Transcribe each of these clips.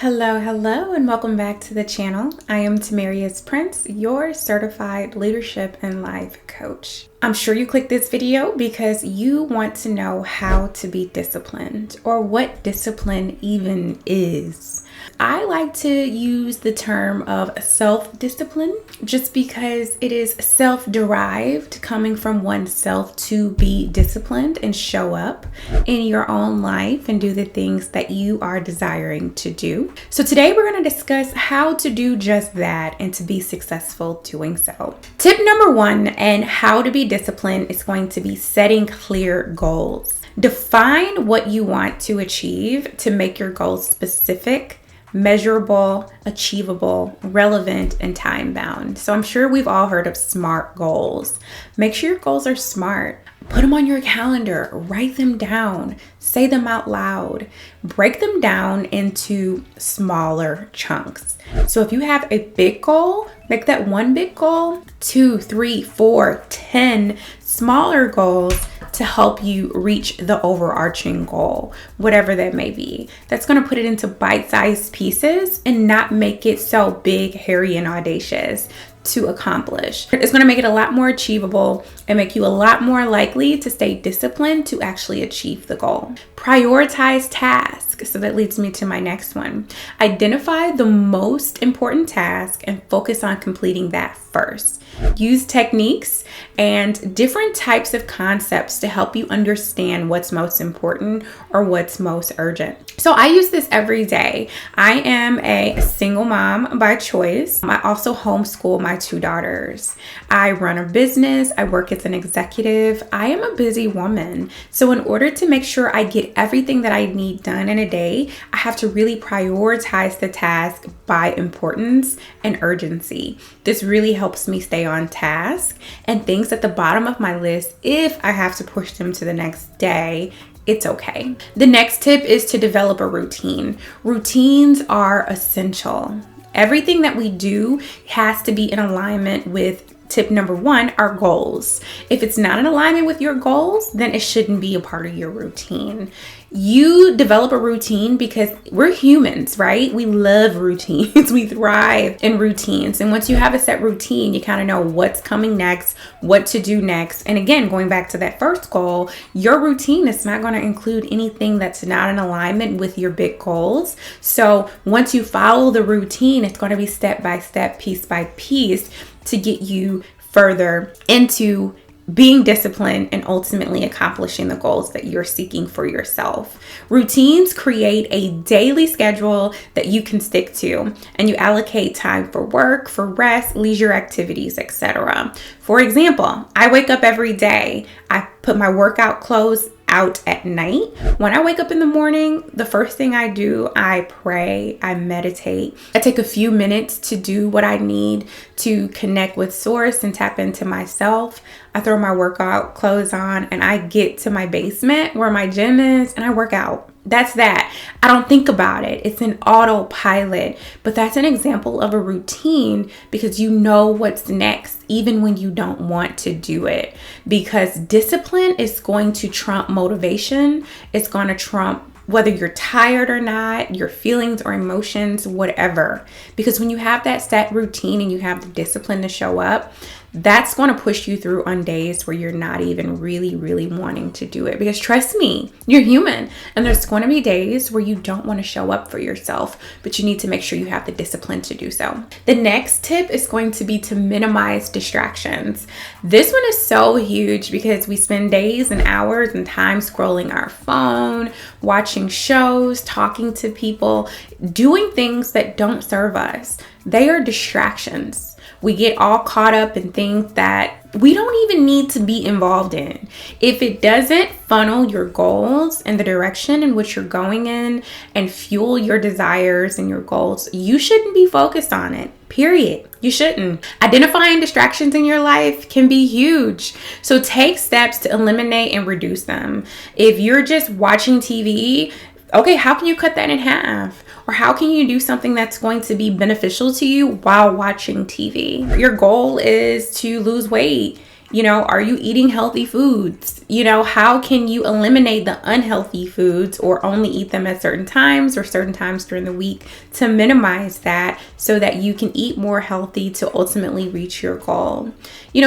Hello, and welcome back to the channel. I am T.Prince, your certified leadership and life coach. I'm sure you clicked this video because you want to know how to be disciplined or what discipline even is. I like to use the term of self-discipline just because it is self-derived, coming from oneself to be disciplined and show up in your own life and do the things that you are desiring to do. So today we're going to discuss how to do just that and to be successful doing so. Tip number one and how to be disciplined is going to be setting clear goals. Define what you want to achieve to make your goals specific, measurable, achievable, relevant, and time-bound. So I'm sure we've all heard of SMART goals. Make sure your goals are SMART. Put them on your calendar, write them down, say them out loud, break them down into smaller chunks. So if you have a big goal, make that one big goal 2, 3, 4, 10 smaller goals to help you reach the overarching goal, whatever that may be. That's going to put it into bite-sized pieces and not make it so big, hairy, and audacious to accomplish. It's going to make it a lot more achievable and make you a lot more likely to stay disciplined to actually achieve the goal. Prioritize tasks. So that leads me to my next one. Identify the most important task and focus on completing that first. Use techniques and different types of concepts to help you understand what's most important or what's most urgent. So I use this every day. I am a single mom by choice. I also homeschool my 2 daughters. I run a business. I work as an executive. I am a busy woman. So in order to make sure I get everything that I need done in a day, I have to really prioritize the task by importance and urgency. This really helps me stay on task and things at the bottom of my list, if I have to push them to the next day, it's okay. The next tip is to develop a routine. Routines are essential. Everything that we do has to be in alignment with tip number one, our goals. If it's not in alignment with your goals, then it shouldn't be a part of your routine. You develop a routine because we're humans, right? We love routines. We thrive in routines. And once you have a set routine, you kind of know what's coming next, what to do next. And again, going back to that first goal, your routine is not going to include anything that's not in alignment with your big goals. So once you follow the routine, it's going to be step by step, piece by piece to get you further into being disciplined and ultimately accomplishing the goals that you're seeking for yourself. Routines create a daily schedule that you can stick to, and you allocate time for work, for rest, leisure activities, etc. For example, I wake up every day. I put my workout clothes out at night. When I wake up in the morning, the first thing I do, I pray, I meditate. I take a few minutes to do what I need to connect with source and tap into myself. I throw my workout clothes on and I get to my basement where my gym is and I work out. That's that. I don't think about it. It's an autopilot, but that's an example of a routine because you know what's next, even when you don't want to do it, because discipline is going to trump motivation. It's going to trump whether you're tired or not, your feelings or emotions, whatever. Because when you have that set routine and you have the discipline to show up, that's going to push you through on days where you're not even really wanting to do it. Because trust me, you're human. And there's going to be days where you don't want to show up for yourself, but you need to make sure you have the discipline to do so. The next tip is going to be to minimize distractions. This one is so huge because we spend days and hours and time scrolling our phone, watching shows, talking to people, doing things that don't serve us. They are distractions. We get all caught up in things that we don't even need to be involved in. If it doesn't funnel your goals and the direction in which you're going in and fuel your desires and your goals, you shouldn't be focused on it. Period. You shouldn't. Identifying distractions in your life can be huge. So take steps to eliminate and reduce them. If you're just watching TV, okay, how can you cut that in half? Or how can you do something that's going to be beneficial to you while watching TV? Your goal is to lose weight. Are you eating healthy foods? How can you eliminate the unhealthy foods or only eat them at certain times or certain times during the week to minimize that so that you can eat more healthy to ultimately reach your goal?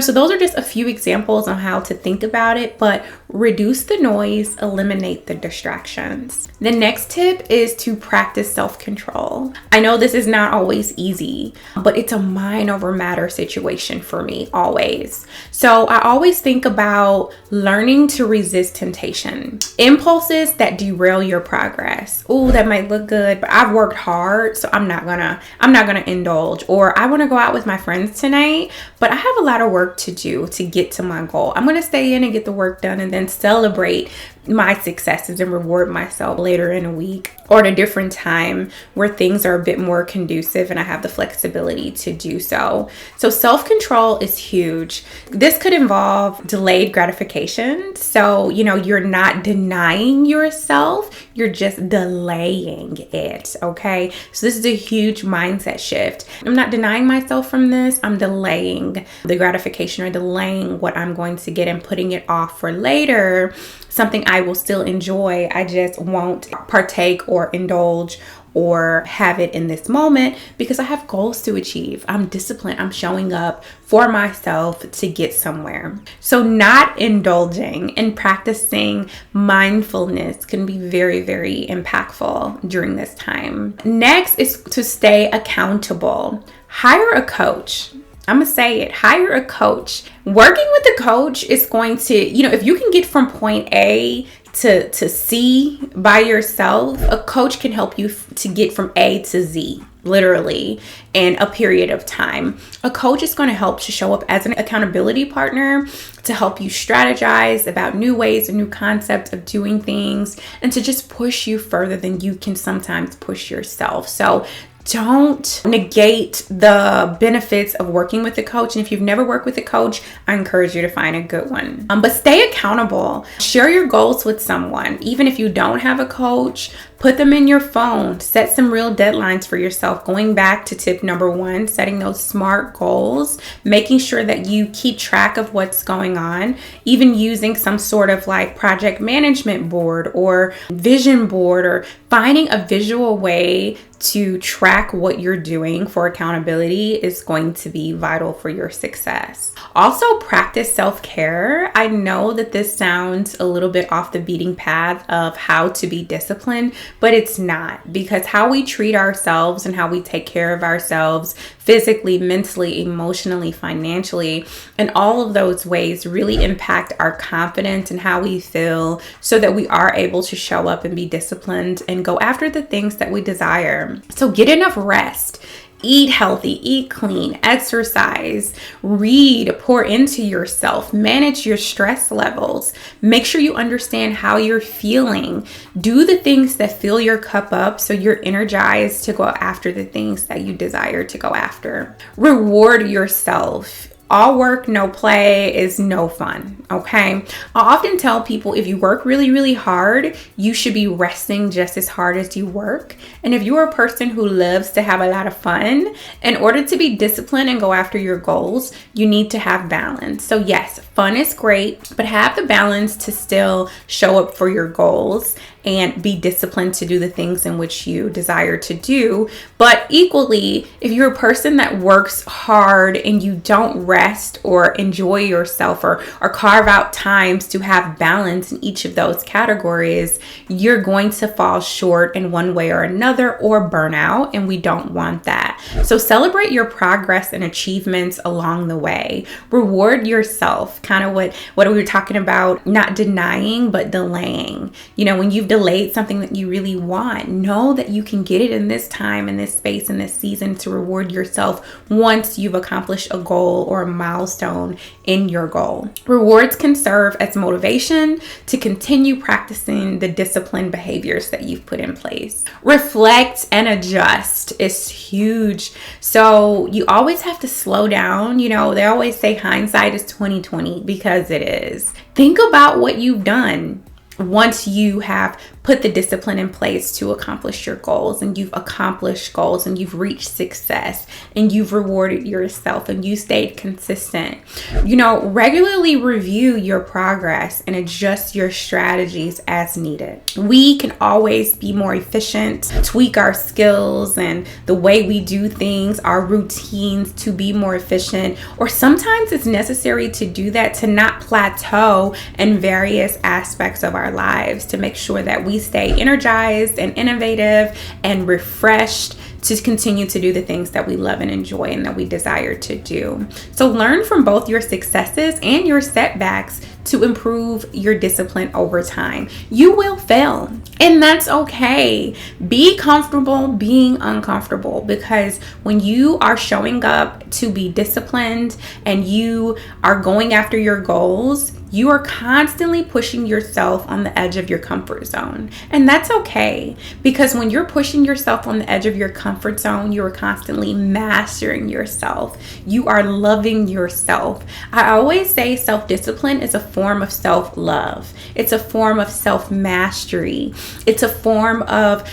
So those are just a few examples on how to think about it, but reduce the noise, eliminate the distractions. The next tip is to practice self-control. I know this is not always easy, but it's a mind over matter situation for me always. So I always think about learning to resist temptation. Impulses that derail your progress. Oh, that might look good, but I've worked hard, so I'm not gonna indulge. Or I want to go out with my friends tonight, but I have a lot of work to do to get to my goal. I'm gonna stay in and get the work done and then celebrate my successes and reward myself later in a week or at a different time where things are a bit more conducive and I have the flexibility to do so. So self-control is huge. This could involve delayed gratification. So, you're not denying yourself, you're just delaying it, okay? So this is a huge mindset shift. I'm not denying myself from this. I'm delaying the gratification or delaying what I'm going to get and putting it off for later. Something I will still enjoy. I just won't partake or indulge or have it in this moment because I have goals to achieve. I'm disciplined. I'm showing up for myself to get somewhere. So not indulging and practicing mindfulness can be very, very impactful during this time. Next is to stay accountable. Hire a coach. I'm gonna say it, hire a coach. Working with a coach is going to, if you can get from point A to C by yourself, a coach can help you to get from A to Z, literally, in a period of time. A coach is going to help to show up as an accountability partner to help you strategize about new ways and new concepts of doing things and to just push you further than you can sometimes push yourself. So don't negate the benefits of working with a coach. And if you've never worked with a coach, I encourage you to find a good one. But stay accountable. Share your goals with someone. Even if you don't have a coach, put them in your phone. Set some real deadlines for yourself. Going back to tip number 1, setting those SMART goals, making sure that you keep track of what's going on, even using some sort of like project management board or vision board or finding a visual way to track what you're doing for accountability is going to be vital for your success. Also, practice self-care. I know that this sounds a little bit off the beaten path of how to be disciplined, but it's not, because how we treat ourselves and how we take care of ourselves physically, mentally, emotionally, financially, and all of those ways really impact our confidence and how we feel so that we are able to show up and be disciplined and go after the things that we desire. So get enough rest. Eat healthy, eat clean, exercise, read, pour into yourself, manage your stress levels. Make sure you understand how you're feeling. Do the things that fill your cup up so you're energized to go after the things that you desire to go after. Reward yourself. All work, no play is no fun, okay? I often tell people if you work really, really hard, you should be resting just as hard as you work. And if you are a person who loves to have a lot of fun, in order to be disciplined and go after your goals, you need to have balance. So yes, fun is great, but have the balance to still show up for your goals and be disciplined to do the things in which you desire to do. But equally, if you're a person that works hard and you don't rest or enjoy yourself or carve out times to have balance in each of those categories, you're going to fall short in one way or another or burn out, and we don't want that. So celebrate your progress and achievements along the way. Reward yourself, kind of what we were talking about, not denying, but delaying. When you've delayed something that you really want, know that you can get it in this time, in this space, in this season to reward yourself once you've accomplished a goal or a milestone in your goal. Rewards can serve as motivation to continue practicing the disciplined behaviors that you've put in place. Reflect and adjust is huge. So you always have to slow down. They always say hindsight is 20/20 because it is. Think about what you've done once you have put the discipline in place to accomplish your goals, and you've accomplished goals, and you've reached success, and you've rewarded yourself, and you stayed consistent. Regularly review your progress and adjust your strategies as needed. We can always be more efficient, tweak our skills and the way we do things, our routines to be more efficient, or sometimes it's necessary to do that to not plateau in various aspects of our lives, to make sure that we stay energized and innovative and refreshed to continue to do the things that we love and enjoy and that we desire to do. So learn from both your successes and your setbacks to improve your discipline over time. You will fail, and that's okay. Be comfortable being uncomfortable, because when you are showing up to be disciplined and you are going after your goals, you are constantly pushing yourself on the edge of your comfort zone. And that's okay, because when you're pushing yourself on the edge of your comfort zone, you are constantly mastering yourself. You are loving yourself. I always say self-discipline is a form of self-love. It's a form of self-mastery. It's a form of,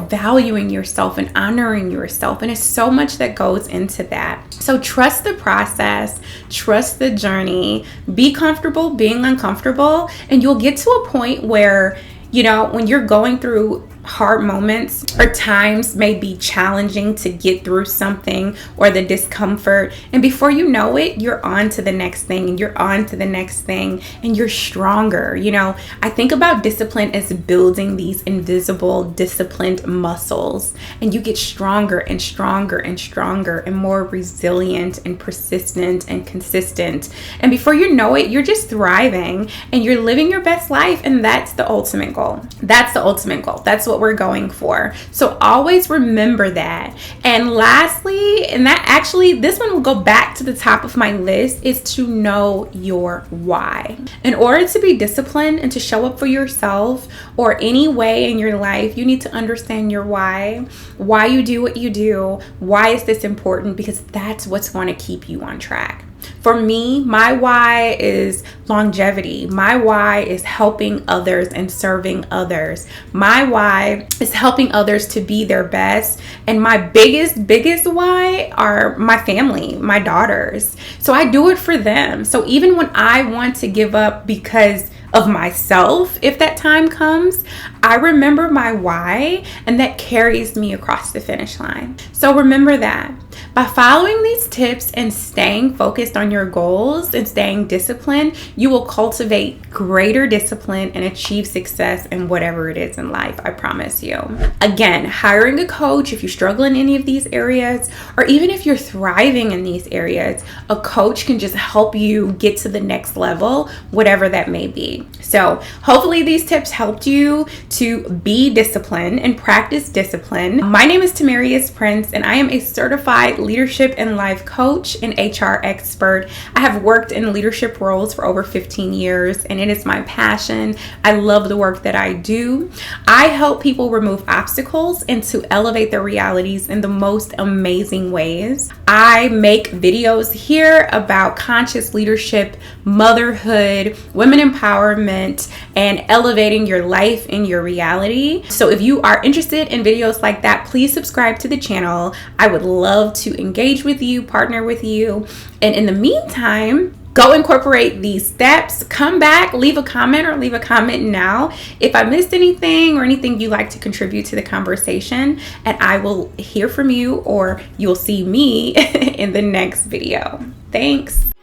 valuing yourself and honoring yourself. And it's so much that goes into that. So trust the process, trust the journey, be comfortable being uncomfortable, and you'll get to a point where, when you're going through hard moments or times may be challenging to get through something or the discomfort, and before you know it, you're on to the next thing and you're on to the next thing and you're stronger. I think about discipline as building these invisible disciplined muscles, and you get stronger and stronger and stronger and more resilient and persistent and consistent, and before you know it, you're just thriving and you're living your best life. And that's the ultimate goal. That's what we're going for. So always remember that. And lastly, this one will go back to the top of my list, is to know your why. In order to be disciplined and to show up for yourself or any way in your life, you need to understand your why you do what you do. Why is this important? Because that's what's going to keep you on track. For me, my why is longevity. My why is helping others and serving others. My why is helping others to be their best. And my biggest why are my family, my daughters. So I do it for them. So even when I want to give up because of myself, if that time comes, I remember my why, and that carries me across the finish line. So remember that. By following these tips and staying focused on your goals and staying disciplined, you will cultivate greater discipline and achieve success in whatever it is in life, I promise you. Again, hiring a coach, if you struggle in any of these areas, or even if you're thriving in these areas, a coach can just help you get to the next level, whatever that may be. So hopefully these tips helped you to be disciplined and practice discipline. My name is T.Prince, and I am a certified leadership and life coach and HR expert. I have worked in leadership roles for over 15 years, and it is my passion. I love the work that I do. I help people remove obstacles and to elevate their realities in the most amazing ways. I make videos here about conscious leadership, motherhood, women empowerment, and elevating your life and your reality. So if you are interested in videos like that, please subscribe to the channel. I would love to engage with you, partner with you. And in the meantime, go incorporate these steps, come back, leave a comment now if I missed anything or anything you'd like to contribute to the conversation, and I will hear from you, or you'll see me in the next video. Thanks.